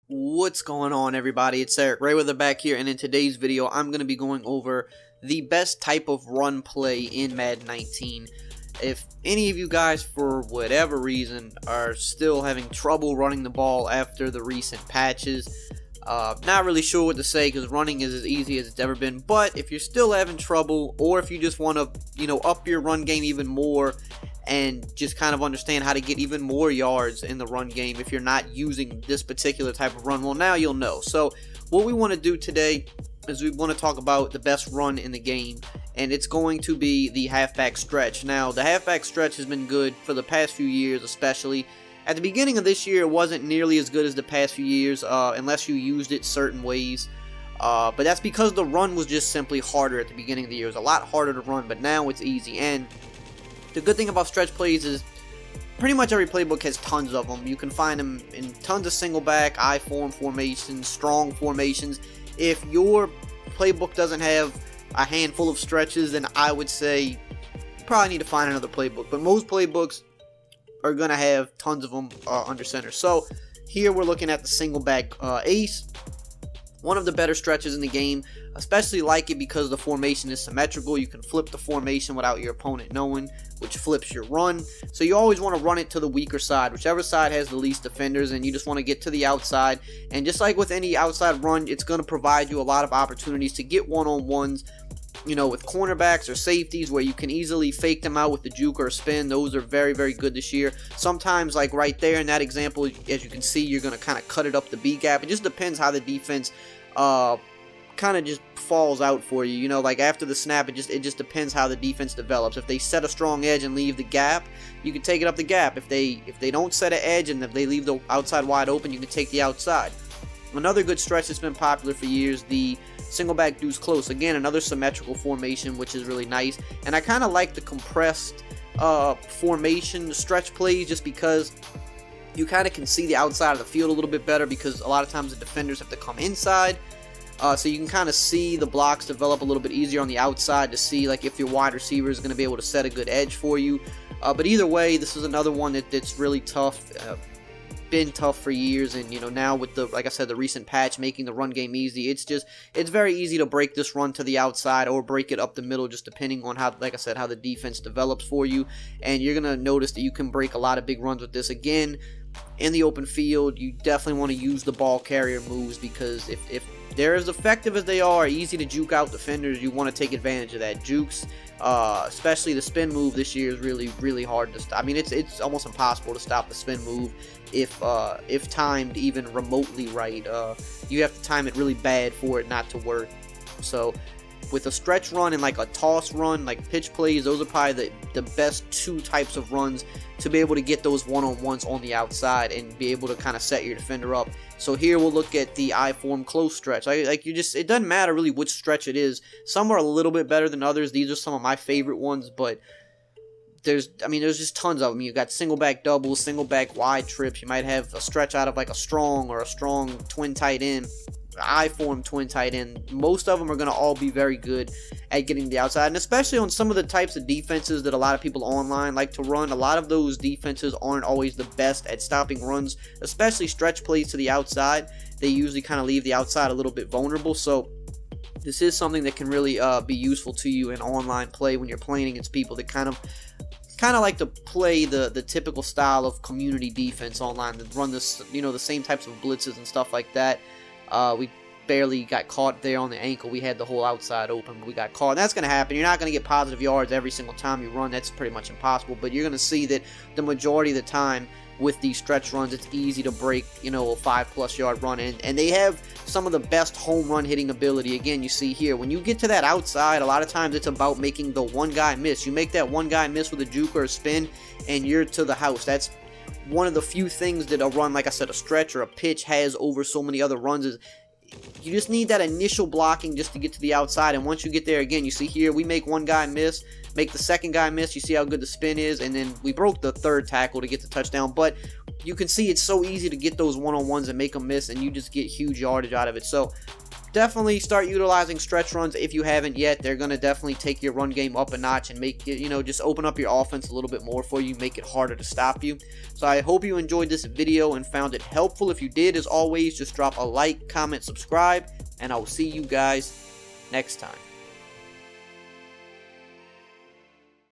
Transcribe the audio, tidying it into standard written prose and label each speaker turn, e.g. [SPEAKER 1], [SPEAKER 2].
[SPEAKER 1] What's going on, everybody? It's EricRayweather back here, and in today's video I'm going to be going over the best type of run play in Madden 19. If any of you guys, for whatever reason, are still having trouble running the ball after the recent patches, not really sure what to say because running is as easy as it's ever been. But if you're still having trouble, or if you just want to, up your run game even more and just kind of understand how to get even more yards in the run game if you're not using this particular type of run, well, now you'll know. So what we want to do today is we want to talk about the best run in the game, and it's going to be the halfback stretch. Now, the halfback stretch has been good for the past few years, especially. At the beginning of this year, it wasn't nearly as good as the past few years, unless you used it certain ways. But that's because the run was just simply harder at the beginning of the year. It was a lot harder to run, but now it's easy. And the good thing about stretch plays is pretty much every playbook has tons of them. You can find them in tons of single back, I form formations, strong formations. If your playbook doesn't have a handful of stretches, then I would say you probably need to find another playbook. But most playbooks are going to have tons of them under center. So here we're looking at the single back ace. One of the better stretches in the game. Especially like it because the formation is symmetrical. You can flip the formation without your opponent knowing, which flips your run. So you always want to run it to the weaker side, whichever side has the least defenders, and you just want to get to the outside. And just like with any outside run, it's going to provide you a lot of opportunities to get one-on-ones, with cornerbacks or safeties, where you can easily fake them out with the juke or a spin. Those are very, very good this year. Sometimes, like right there in that example, as you can see, you're going to kind of cut it up the B gap. It just depends how the defense kind of just falls out for you. Like after the snap, it just depends how the defense develops. If they set a strong edge and leave the gap, you can take it up the gap. If they don't set an edge and if they leave the outside wide open, you can take the outside. Another good stretch that's been popular for years, the single back deuce close. Again, another symmetrical formation, which is really nice. And I kind of like the compressed formation stretch plays just because you kind of can see the outside of the field a little bit better, because a lot of times the defenders have to come inside. So you can kind of see the blocks develop a little bit easier on the outside to see like if your wide receiver is going to be able to set a good edge for you. But either way, this is another one that's really tough. Been tough for years, and now with the, like I said, the recent patch making the run game easy, it's very easy to break this run to the outside or break it up the middle, just depending on how, like I said, how the defense develops for you. And you're gonna notice that you can break a lot of big runs with this. Again, in the open field, you definitely want to use the ball carrier moves, because if they're as effective as they are, easy to juke out defenders, you want to take advantage of that. Jukes, especially the spin move this year, is really, really hard to stop. I mean, it's almost impossible to stop the spin move if timed even remotely right. You have to time it really bad for it not to work. So with a stretch run and like a toss run, like pitch plays, those are probably the best two types of runs to be able to get those one-on-ones on the outside and be able to kind of set your defender up. So here we'll look at the I form close stretch. It doesn't matter really which stretch it is. Some are a little bit better than others. These are some of my favorite ones, but there's just tons of them. You've got single back doubles, single back wide trips. You might have a stretch out of like a strong twin tight end, I form twin tight end. Most of them are going to all be very good at getting the outside, and especially on some of the types of defenses that a lot of people online like to run. A lot of those defenses aren't always the best at stopping runs, especially stretch plays to the outside. They usually kind of leave the outside a little bit vulnerable. So this is something that can really be useful to you in online play when you're playing against people that kind of like to play the typical style of community defense online, that run this, the same types of blitzes and stuff like that. We barely got caught there on the ankle. We had the whole outside open, but we got caught. And that's going to happen. You're not going to get positive yards every single time you run. That's pretty much impossible. But you're going to see that the majority of the time with these stretch runs, it's easy to break, a 5+ yard run. And they have some of the best home run hitting ability. Again, you see here, when you get to that outside, a lot of times it's about making the one guy miss. You make that one guy miss with a juke or a spin, and you're to the house. That's one of the few things that a run, like I said, a stretch or a pitch has over so many other runs, is you just need that initial blocking just to get to the outside. And once you get there, again, you see here, we make one guy miss, make the second guy miss. You see how good the spin is, and then we broke the third tackle to get the touchdown. But you can see it's so easy to get those one-on-ones and make them miss, and you just get huge yardage out of it. So definitely start utilizing stretch runs if you haven't yet. They're going to definitely take your run game up a notch and make it, just open up your offense a little bit more for you, make it harder to stop you. So I hope you enjoyed this video and found it helpful. If you did, as always, just drop a like, comment, subscribe, and I will see you guys next time.